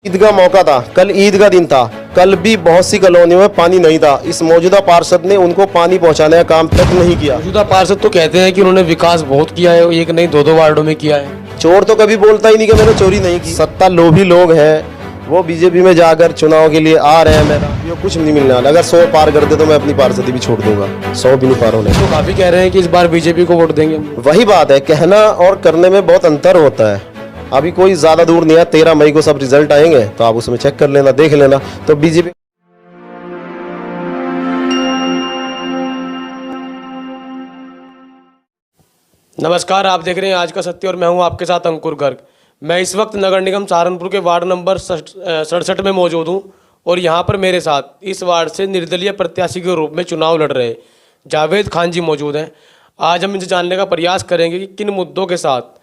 ईद का मौका था, कल ईद का दिन था। कल भी बहुत सी कॉलोनियों में पानी नहीं था। इस मौजूदा पार्षद ने उनको पानी पहुंचाने का काम तक नहीं किया। मौजूदा पार्षद तो कहते हैं कि उन्होंने विकास बहुत किया है, एक नहीं दो वार्डों में किया है। चोर तो कभी बोलता ही नहीं कि मैंने चोरी नहीं की। सत्ता लोभी लोग हैं, वो बीजेपी में जाकर चुनाव के लिए आ रहे हैं। मेरा ये कुछ नहीं मिलने वाला। अगर 100 पार करते तो मैं अपनी पार्षदी भी छोड़ दूंगा। 100 भी नहीं पार होने। तो काफी कह रहे हैं कि इस बार बीजेपी को वोट देंगे। वही बात है, कहना और करने में बहुत अंतर होता है। अभी कोई ज्यादा दूर नहीं है, 13 मई को सब रिजल्ट आएंगे तो आप उसमें चेक कर लेना, देख लेना। तो बीजेपी नमस्कार, आप देख रहे हैं आज का सत्य और मैं हूं आपके साथ अंकुर गर्ग। मैं इस वक्त नगर निगम सहारनपुर के वार्ड नंबर 67 में मौजूद हूं और यहां पर मेरे साथ इस वार्ड से निर्दलीय प्रत्याशी के रूप में चुनाव लड़ रहे जावेद खान जी मौजूद हैं। आज हम इनसे जानने का प्रयास करेंगे कि किन मुद्दों के साथ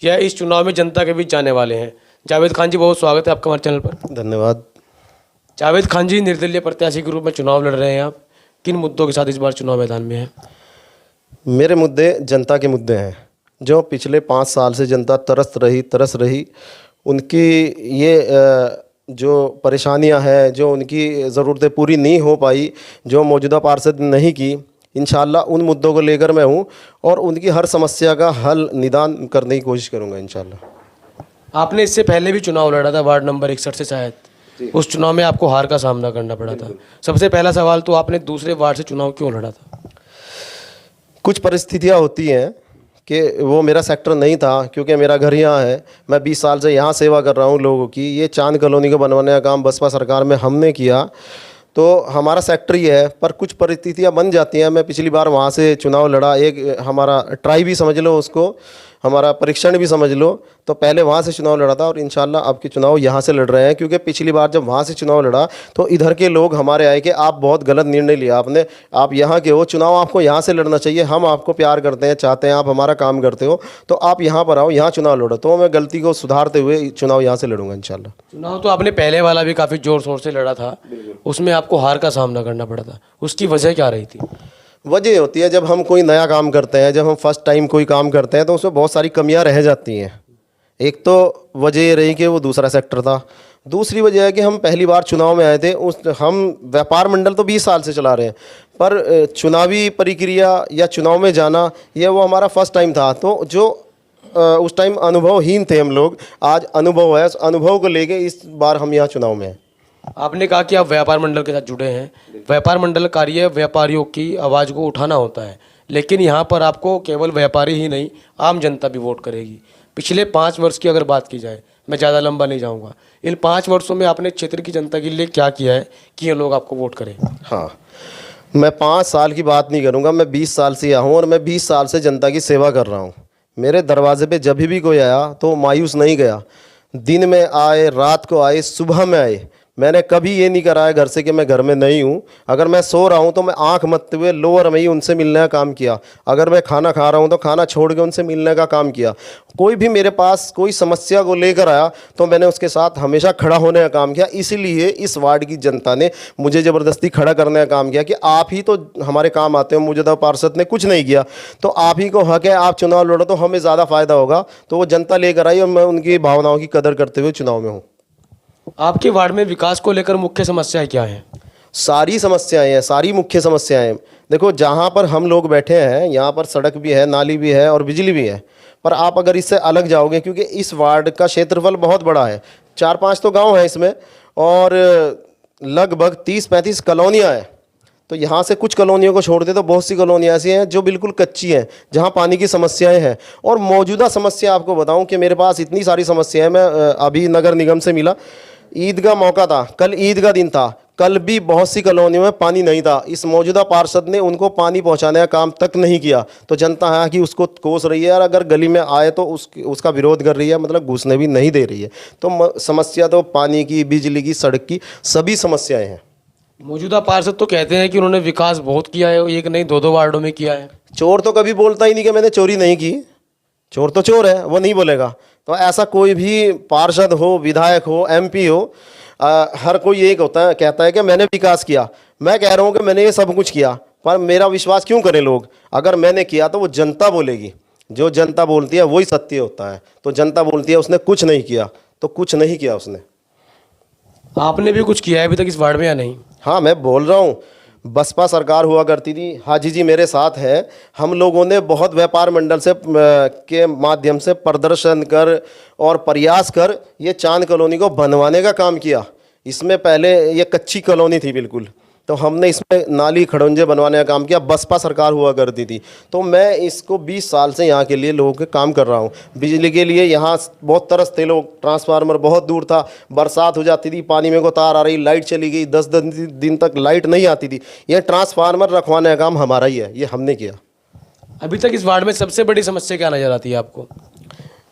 यह इस चुनाव में जनता के बीच जाने वाले हैं। जावेद खान जी, बहुत स्वागत है आपका हमारे चैनल पर। धन्यवाद। जावेद खान जी, निर्दलीय प्रत्याशी के रूप में चुनाव लड़ रहे हैं आप, किन मुद्दों के साथ इस बार चुनाव मैदान में है? मेरे मुद्दे जनता के मुद्दे हैं। जो पिछले 5 साल से जनता तरस रही उनकी ये जो परेशानियां हैं, जो उनकी ज़रूरतें पूरी नहीं हो पाई, जो मौजूदा पार्षद ने नहीं की, इंशाल्लाह उन मुद्दों को लेकर मैं हूं और उनकी हर समस्या का हल निदान करने की कोशिश करूंगा इंशाल्लाह। आपने इससे पहले भी चुनाव लड़ा था वार्ड नंबर 61 से, शायद उस चुनाव में आपको हार का सामना करना पड़ा था। सबसे पहला सवाल तो, आपने दूसरे वार्ड से चुनाव क्यों लड़ा था? कुछ परिस्थितियां होती हैं कि वो मेरा सेक्टर नहीं था, क्योंकि मेरा घर यहाँ है। मैं 20 साल से यहाँ सेवा कर रहा हूँ लोगों की। ये चांद कॉलोनी को बनवाने का काम बसपा सरकार में हमने किया, तो हमारा सेक्टर ही है। पर कुछ परिस्थितियाँ बन जाती हैं। मैं पिछली बार वहाँ से चुनाव लड़ा, एक हमारा ट्राई भी समझ लो उसको, हमारा परीक्षण भी समझ लो। तो पहले वहाँ से चुनाव लड़ा था और इंशाल्लाह अब के चुनाव यहाँ से लड़ रहे हैं। क्योंकि पिछली बार जब वहाँ से चुनाव लड़ा तो इधर के लोग हमारे आए कि आप बहुत गलत निर्णय लिया आपने, आप यहाँ के हो, चुनाव आपको यहाँ से लड़ना चाहिए, हम आपको प्यार करते हैं, चाहते हैं, आप हमारा काम करते हो, तो आप यहाँ पर आओ, यहाँ चुनाव लड़ो। तो मैं गलती को सुधारते हुए चुनाव यहाँ से लड़ूंगा इंशाल्लाह। चुनाव तो आपने पहले वाला भी काफ़ी ज़ोर शोर से लड़ा था, उसमें आपको हार का सामना करना पड़ा था, उसकी वजह क्या रही थी? वजह होती है, जब हम कोई नया काम करते हैं, जब हम फर्स्ट टाइम कोई काम करते हैं तो उसमें बहुत सारी कमियां रह जाती हैं। एक तो वजह ये रही कि वो दूसरा सेक्टर था। दूसरी वजह है कि हम पहली बार चुनाव में आए थे। हम व्यापार मंडल तो 20 साल से चला रहे हैं, पर चुनावी प्रक्रिया या चुनाव में जाना ये वो हमारा फर्स्ट टाइम था। तो जो उस टाइम अनुभवहीन थे हम लोग, आज अनुभव है, उस अनुभव को लेके इस बार हम यहाँ चुनाव में हैं। आपने कहा कि आप व्यापार मंडल के साथ जुड़े हैं। व्यापार मंडल कार्य व्यापारियों की आवाज़ को उठाना होता है, लेकिन यहाँ पर आपको केवल व्यापारी ही नहीं, आम जनता भी वोट करेगी। पिछले 5 वर्ष की अगर बात की जाए, मैं ज़्यादा लंबा नहीं जाऊँगा, इन 5 वर्षों में आपने क्षेत्र की जनता के लिए क्या किया है कि ये लोग आपको वोट करें? हाँ, मैं 5 साल की बात नहीं करूँगा, मैं 20 साल से यहाँ हूँ और मैं 20 साल से जनता की सेवा कर रहा हूँ। मेरे दरवाजे पे जब भी कोई आया तो मायूस नहीं गया। दिन में आए, रात को आए, सुबह में आए। मैंने कभी ये नहीं करा है घर से कि मैं घर में नहीं हूँ। अगर मैं सो रहा हूँ तो मैं आंख मत्ते हुए लोअर में ही उनसे मिलने का काम किया। अगर मैं खाना खा रहा हूँ तो खाना छोड़ के उनसे मिलने का काम किया। कोई भी मेरे पास कोई समस्या को लेकर आया तो मैंने उसके साथ हमेशा खड़ा होने का काम किया। इसीलिए इस वार्ड की जनता ने मुझे ज़बरदस्ती खड़ा करने का काम किया कि आप ही तो हमारे काम आते हो। मौजूदा पार्षद ने कुछ नहीं किया, तो आप ही को हक है, आप चुनाव लड़ो तो हमें ज़्यादा फ़ायदा होगा। तो वो जनता लेकर आई और मैं उनकी भावनाओं की कदर करते हुए चुनाव में हूँ। आपके वार्ड में विकास को लेकर मुख्य समस्याएं क्या हैं? सारी समस्याएं हैं, सारी मुख्य समस्याएं। देखो, जहाँ पर हम लोग बैठे हैं यहाँ पर सड़क भी है, नाली भी है और बिजली भी है। पर आप अगर इससे अलग जाओगे, क्योंकि इस वार्ड का क्षेत्रफल बहुत बड़ा है, 4-5 तो गांव हैं इसमें और लगभग 30-35 कॉलोनियाँ हैं। तो यहाँ से कुछ कॉलोनियों को छोड़ दे तो बहुत सी कॉलोनियाँ ऐसी हैं जो बिल्कुल कच्ची हैं, जहाँ पानी की समस्याएं हैं। और मौजूदा समस्या आपको बताऊं कि मेरे पास इतनी सारी समस्याएं। मैं अभी नगर निगम से मिला, ईद का मौका था, कल ईद का दिन था। कल भी बहुत सी कॉलोनियों में पानी नहीं था। इस मौजूदा पार्षद ने उनको पानी पहुंचाने का काम तक नहीं किया। तो जनता है कि उसको कोस रही है और अगर गली में आए तो उसका विरोध कर रही है, मतलब घुसने भी नहीं दे रही है। तो समस्या तो पानी की, बिजली की, सड़क की, सभी समस्याएँ हैं। मौजूदा पार्षद तो कहते हैं कि उन्होंने विकास बहुत किया है, एक नहीं दो वार्डों में किया है। चोर तो कभी बोलता ही नहीं कि मैंने चोरी नहीं की। चोर तो चोर है, वो नहीं बोलेगा। तो ऐसा कोई भी पार्षद हो, विधायक हो, एमपी हो, हर कोई एक होता है, कहता है कि मैंने विकास किया। मैं कह रहा हूँ कि मैंने ये सब कुछ किया, पर मेरा विश्वास क्यों करें लोग? अगर मैंने किया तो वो जनता बोलेगी। जो जनता बोलती है वही सत्य होता है। तो जनता बोलती है उसने कुछ नहीं किया, तो कुछ नहीं किया उसने। आपने भी कुछ किया है अभी तक इस वार्ड में या नहीं? हाँ, मैं बोल रहा हूँ, बसपा सरकार हुआ करती थी, हाजी जी मेरे साथ हैं। हम लोगों ने बहुत व्यापार मंडल से के माध्यम से प्रदर्शन कर और प्रयास कर ये चांद कॉलोनी को बनवाने का काम किया। इसमें पहले ये कच्ची कॉलोनी थी बिल्कुल, तो हमने इसमें नाली खड़ंजे बनवाने का काम किया। बसपा सरकार हुआ करती थी, तो मैं इसको 20 साल से यहाँ के लिए लोगों के काम कर रहा हूँ। बिजली के लिए यहाँ बहुत तरसते लोग, ट्रांसफार्मर बहुत दूर था, बरसात हो जाती थी, पानी में को तार आ रही, लाइट चली गई, 10 दिन तक लाइट नहीं आती थी। ये ट्रांसफार्मर रखवाने का काम हमारा ही है, ये हमने किया। अभी तक इस वार्ड में सबसे बड़ी समस्या क्या नज़र आती है आपको?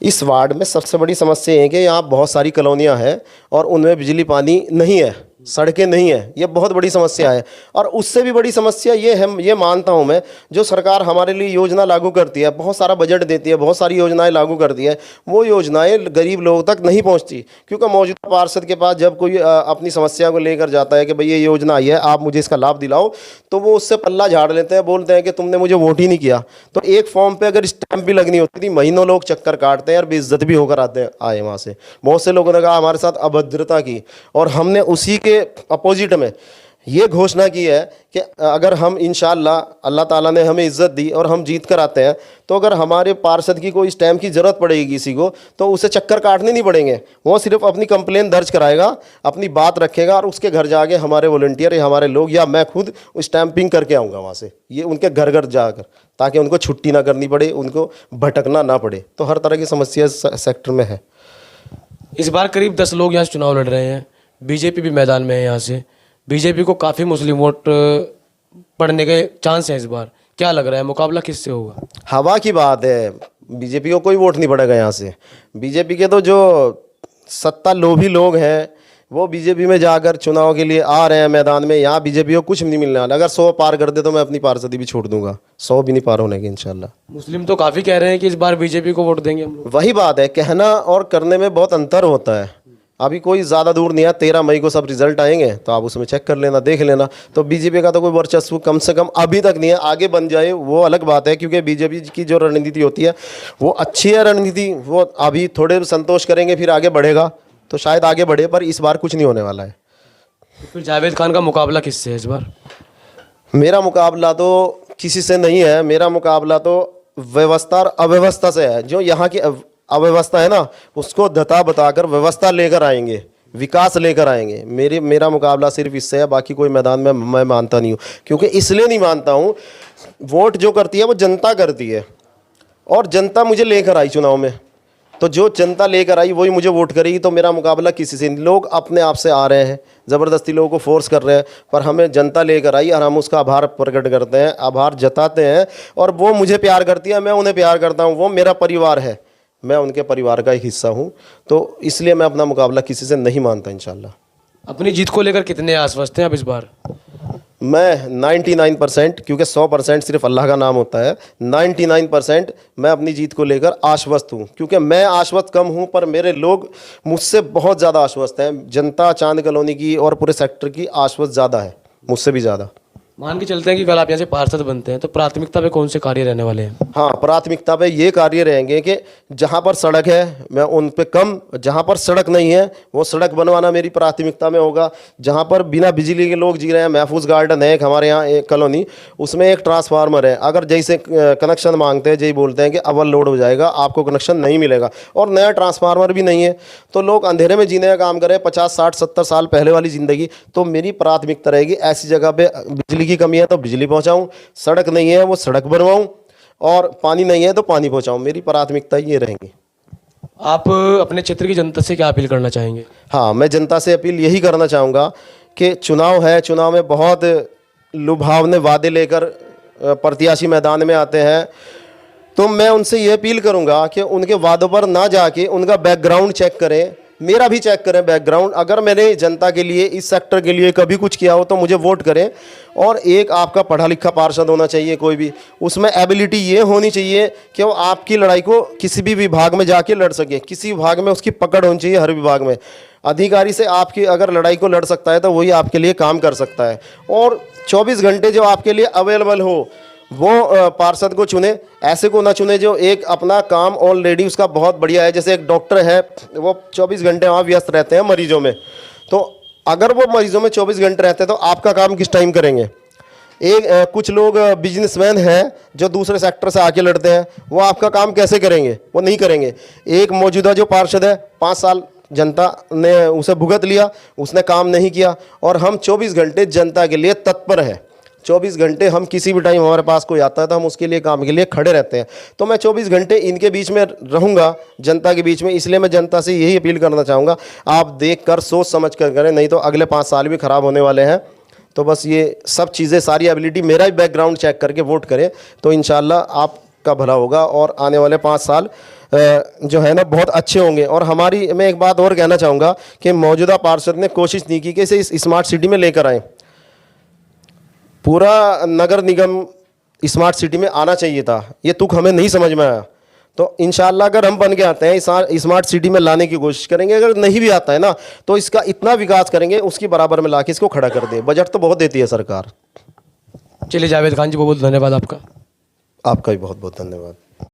इस वार्ड में सबसे बड़ी समस्या है कि यहाँ बहुत सारी कॉलोनियाँ हैं और उनमें बिजली पानी नहीं है, सड़कें नहीं है। ये बहुत बड़ी समस्या है। और उससे भी बड़ी समस्या ये है, ये मानता हूँ मैं, जो सरकार हमारे लिए योजना लागू करती है, बहुत सारा बजट देती है, बहुत सारी योजनाएं लागू करती है, वो योजनाएं गरीब लोगों तक नहीं पहुँचती। क्योंकि मौजूदा पार्षद के पास जब कोई अपनी समस्या को लेकर जाता है कि भाई ये योजना आई है, आप मुझे इसका लाभ दिलाओ, तो वो उससे पल्ला झाड़ लेते हैं, बोलते हैं कि तुमने मुझे वोट ही नहीं किया। तो एक फॉर्म पर अगर स्टैंप भी लगनी होती थी, महीनों लोग चक्कर काटते हैं और बेइज्जत भी होकर आए वहाँ से। बहुत से लोगों ने कहा हमारे साथ अभद्रता की, और हमने उसी के अपोजिट में ये घोषणा की है कि अगर हम इंशाअल्लाह, अल्लाह ताला ने हमें इज्जत दी और हम जीत कर आते हैं, तो अगर हमारे पार्षद की कोई स्टैम्प की ज़रूरत पड़ेगी किसी को, तो उसे चक्कर काटने नहीं पड़ेंगे। वो सिर्फ अपनी कंप्लेन दर्ज कराएगा, अपनी बात रखेगा और उसके घर जाके हमारे वॉलंटियर या हमारे लोग या मैं खुद स्टैंपिंग करके आऊँगा वहाँ से, ये उनके घर घर जाकर, ताकि उनको छुट्टी ना करनी पड़े, उनको भटकना ना पड़े। तो हर तरह की समस्या सेक्टर में है। इस बार करीब 10 लोग यहाँ से चुनाव लड़ रहे हैं, बीजेपी भी मैदान में है। यहाँ से बीजेपी को काफ़ी मुस्लिम वोट पड़ने के चांस हैं इस बार। क्या लग रहा है, मुकाबला किससे होगा? हवा की बात है, बीजेपी को कोई वोट नहीं पड़ेगा यहाँ से। बीजेपी के तो जो सत्ता लोभी लोग हैं वो बीजेपी में जाकर चुनाव के लिए आ रहे हैं मैदान में। यहाँ बीजेपी को कुछ नहीं मिलने वाला। अगर 100 पार कर दे तो मैं अपनी पार्षदी भी छोड़ दूंगा, 100 भी नहीं पार होने की इंशाल्लाह। मुस्लिम तो काफ़ी कह रहे हैं कि इस बार बीजेपी को वोट देंगे हम लोग। वही बात है, कहना और करने में बहुत अंतर होता है। अभी कोई ज़्यादा दूर नहीं है, 13 मई को सब रिजल्ट आएंगे, तो आप उसमें चेक कर लेना, देख लेना। तो बीजेपी का तो कोई वर्चस्व कम से कम अभी तक नहीं है। आगे बन जाए वो अलग बात है, क्योंकि बीजेपी की जो रणनीति होती है वो अच्छी है रणनीति। वो अभी थोड़े संतोष करेंगे, फिर आगे बढ़ेगा, तो शायद आगे बढ़े, पर इस बार कुछ नहीं होने वाला है। तो फिर जावेद खान का मुकाबला किससे है इस बार? मेरा मुकाबला तो किसी से नहीं है। मेरा मुकाबला तो व्यवस्था और अव्यवस्था से है। जो यहाँ की अव्यवस्था है ना, उसको धता बताकर व्यवस्था लेकर आएंगे, विकास लेकर आएंगे। मेरा मुकाबला सिर्फ इससे है, बाकी कोई मैदान में मैं मानता नहीं हूँ। क्योंकि इसलिए नहीं मानता हूँ, वोट जो करती है वो जनता करती है, और जनता मुझे लेकर आई चुनाव में, तो जो जनता लेकर आई वही मुझे वोट करेगी। तो मेरा मुकाबला किसी से नहीं। लोग अपने आप से आ रहे हैं, ज़बरदस्ती लोगों को फोर्स कर रहे हैं, पर हमें जनता लेकर आई और हम उसका आभार प्रकट करते हैं, आभार जताते हैं। और वो मुझे प्यार करती है, मैं उन्हें प्यार करता हूँ। वो मेरा परिवार है, मैं उनके परिवार का एक हिस्सा हूँ। तो इसलिए मैं अपना मुकाबला किसी से नहीं मानता इंशाल्लाह। अपनी जीत को लेकर कितने आश्वस्त हैं आप इस बार? मैं 99%, क्योंकि 100% सिर्फ अल्लाह का नाम होता है, 99% मैं अपनी जीत को लेकर आश्वस्त हूँ। क्योंकि मैं आश्वस्त कम हूँ, पर मेरे लोग मुझसे बहुत ज़्यादा आश्वस्त हैं। जनता चांद कॉलोनी की और पूरे सेक्टर की आश्वस्त ज़्यादा है, मुझसे भी ज़्यादा। मान के चलते हैं कि कल आप यहाँ से पार्षद बनते हैं, तो प्राथमिकता पे कौन से कार्य रहने वाले हैं? हाँ, प्राथमिकता पे ये कार्य रहेंगे कि जहाँ पर सड़क है मैं उन पे कम, जहाँ पर सड़क नहीं है वो सड़क बनवाना मेरी प्राथमिकता में होगा। जहाँ पर बिना बिजली के लोग जी रहे हैं, महफूज गार्डन है एक हमारे यहाँ एक कॉलोनी, उसमें एक ट्रांसफार्मर है। अगर जैसे कनेक्शन मांगते हैं, जैसे बोलते हैं कि अव्वल लोड हो जाएगा, आपको कनेक्शन नहीं मिलेगा, और नया ट्रांसफार्मर भी नहीं है, तो लोग अंधेरे में जीने का काम करें, 50, 60, 70 साल पहले वाली ज़िंदगी। तो मेरी प्राथमिकता रहेगी ऐसी जगह पर बिजली की कमी है तो बिजली पहुंचाऊं, सड़क नहीं है वो सड़क बनवाऊं, और पानी नहीं है तो पानी पहुंचाऊं। मेरी प्राथमिकता ये रहेंगी। आप अपने क्षेत्र की जनता से क्या अपील करना चाहेंगे? हाँ, मैं जनता से अपील यही करना चाहूँगा कि चुनाव है, चुनाव में बहुत लुभावने वादे लेकर प्रत्याशी मैदान में आते हैं, तो मैं उनसे ये अपील करूँगा कि उनके वादों पर ना जाके उनका बैकग्राउंड चेक करें, मेरा भी चेक करें बैकग्राउंड। अगर मैंने जनता के लिए, इस सेक्टर के लिए कभी कुछ किया हो तो मुझे वोट करें। और एक आपका पढ़ा लिखा पार्षद होना चाहिए, कोई भी, उसमें एबिलिटी ये होनी चाहिए कि वो आपकी लड़ाई को किसी भी विभाग में जाके लड़ सके, किसी विभाग में उसकी पकड़ होनी चाहिए। हर विभाग में अधिकारी से आपकी अगर लड़ाई को लड़ सकता है तो वही आपके लिए काम कर सकता है। और 24 घंटे जो आपके लिए अवेलेबल हो वो पार्षद को चुने, ऐसे को ना चुने जो एक अपना काम ऑलरेडी उसका बहुत बढ़िया है। जैसे एक डॉक्टर है, वो 24 घंटे वहाँ व्यस्त रहते हैं मरीजों में, तो अगर वो मरीजों में 24 घंटे रहते हैं तो आपका काम किस टाइम करेंगे? कुछ लोग बिजनेसमैन हैं जो दूसरे सेक्टर से आके लड़ते हैं, वो आपका काम कैसे करेंगे? वो नहीं करेंगे। एक मौजूदा जो पार्षद है, 5 साल जनता ने उसे भुगत लिया, उसने काम नहीं किया, और हम 24 घंटे जनता के लिए तत्पर हैं। 24 घंटे हम किसी भी टाइम हमारे पास कोई आता है तो हम उसके लिए काम के लिए खड़े रहते हैं। तो मैं 24 घंटे इनके बीच में रहूँगा, जनता के बीच में। इसलिए मैं जनता से यही अपील करना चाहूँगा, आप देख कर सोच समझ कर करें, नहीं तो अगले 5 साल भी ख़राब होने वाले हैं। तो बस ये सब चीज़ें, सारी एबिलिटी, मेरा भी बैकग्राउंड चेक करके वोट करें तो इंशाल्लाह आपका भला होगा और आने वाले 5 साल जो है ना बहुत अच्छे होंगे। और हमारी, मैं एक बात और कहना चाहूँगा कि मौजूदा पार्षद ने कोशिश नहीं की कि इसे इस स्मार्ट सिटी में लेकर आएँ। पूरा नगर निगम स्मार्ट सिटी में आना चाहिए था, ये तुक हमें नहीं समझ में आया। तो इंशाल्लाह अगर हम बन के आते हैं, स्मार्ट सिटी में लाने की कोशिश करेंगे। अगर नहीं भी आता है ना तो इसका इतना विकास करेंगे, उसकी बराबर में लाके इसको खड़ा कर दे। बजट तो बहुत देती है सरकार। चलिए जावेद खान जी, बहुत बहुत धन्यवाद आपका। आपका भी बहुत बहुत धन्यवाद।